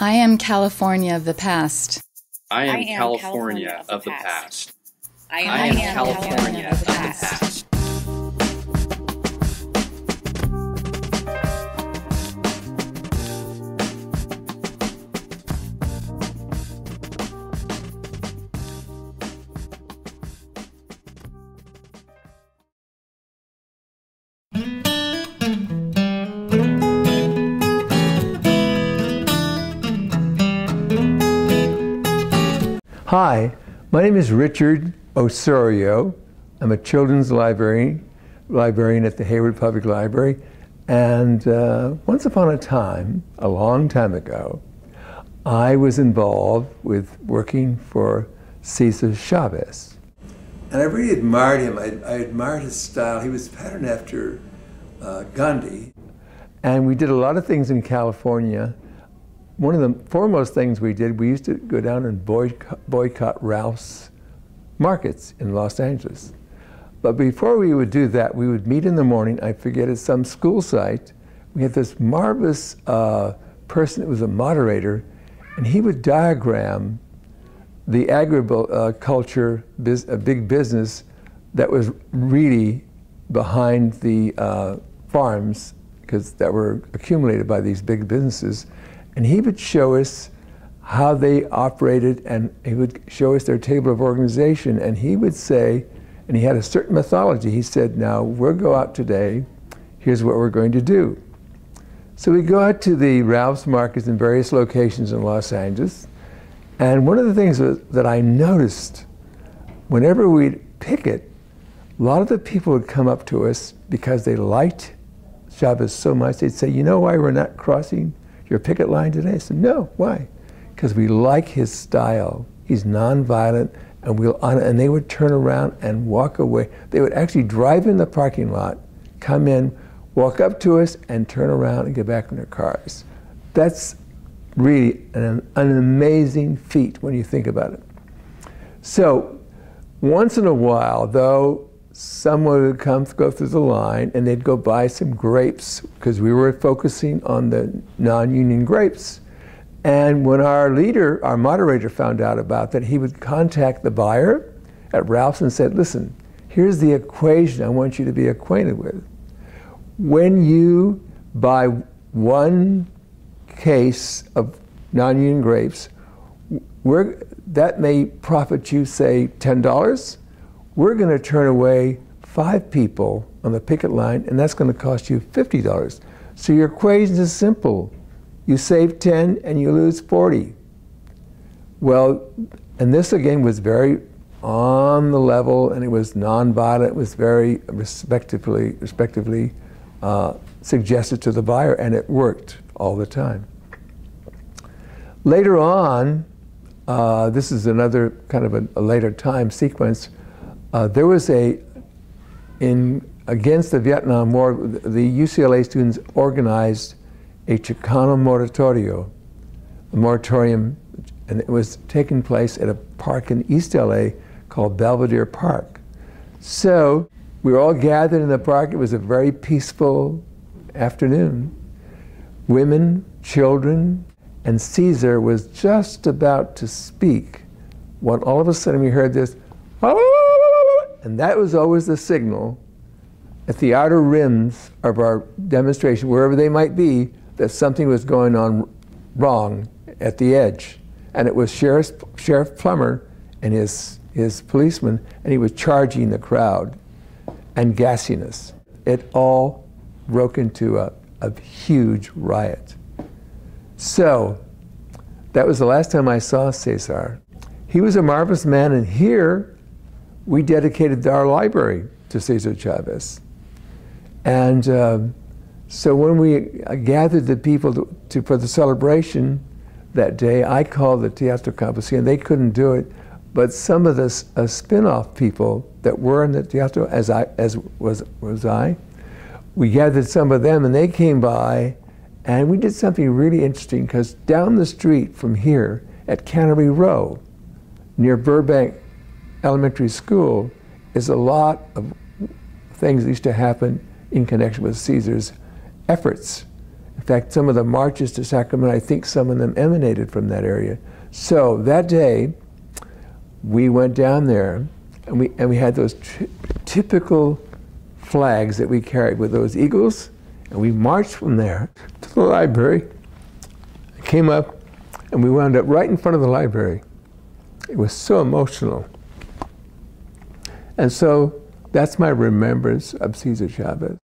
I am California of the past. I am California of the past. I am California of the past. Hi, my name is Richard Osorio. I'm a children's librarian at the Hayward Public Library. And once upon a time, a long time ago, I was involved with working for Cesar Chavez. And I really admired him. I admired his style. He was patterned after Gandhi. And we did a lot of things in California. One of the foremost things we did, we used to go down and boycott Ralph's markets in Los Angeles. But before we would do that, we would meet in the morning, I forget, at some school site. We had this marvelous person that was a moderator, and he would diagram the agriculture, big business that was really behind the farms, because that were accumulated by these big businesses. And he would show us how they operated, and he would show us their table of organization, and he would say, and he had a certain methodology, he said, now we'll go out today, here's what we're going to do. So we go out to the Ralph's markets in various locations in Los Angeles, and one of the things that I noticed, whenever we'd picket, a lot of the people would come up to us because they liked Chavez so much, they'd say, you know why we're not crossing your picket line today? I said, no, why? Because we like his style. He's nonviolent, and they would turn around and walk away. They would actually drive in the parking lot, come in, walk up to us, and turn around and get back in their cars. That's really an amazing feat when you think about it. So once in a while, though, someone would go through the line and they'd go buy some grapes, because we were focusing on the non-union grapes. And when our moderator found out about that, he would contact the buyer at Ralph's and said, listen, here's the equation I want you to be acquainted with. When you buy one case of non-union grapes, that may profit you, say, $10. We're going to turn away 5 people on the picket line, and that's going to cost you $50. So your equation is simple. You save 10 and you lose 40. Well, and this again was very on the level, and it was nonviolent. It was very respectively suggested to the buyer, and it worked all the time. Later on, this is another kind of a later time sequence. There was against the Vietnam War, the UCLA students organized a Chicano moratorium, and it was taking place at a park in East LA called Belvedere Park. So we were all gathered in the park. It was a very peaceful afternoon. Women, children, and Cesar was just about to speak when all of a sudden we heard this, and that was always the signal at the outer rims of our demonstration, wherever they might be, that something was going on wrong at the edge. And it was Sheriff Plummer and his policeman, and he was charging the crowd and gassing us. It all broke into a huge riot. So that was the last time I saw Cesar. He was a marvelous man, and here we dedicated our library to Cesar Chavez. And so when we gathered the people for the celebration that day, I called the Teatro Campesino, and they couldn't do it, but some of the spin-off people that were in the Teatro, as was I, we gathered some of them, and they came by, and we did something really interesting, because down the street from here at Cannery Row, near Burbank Elementary School, is a lot of things that used to happen in connection with Cesar's efforts. In fact, some of the marches to Sacramento, I think some of them emanated from that area. So that day, we went down there, and we had those typical flags that we carried with those eagles, and we marched from there to the library. I came up, and we wound up right in front of the library. It was so emotional. And so that's my remembrance of Cesar Chavez.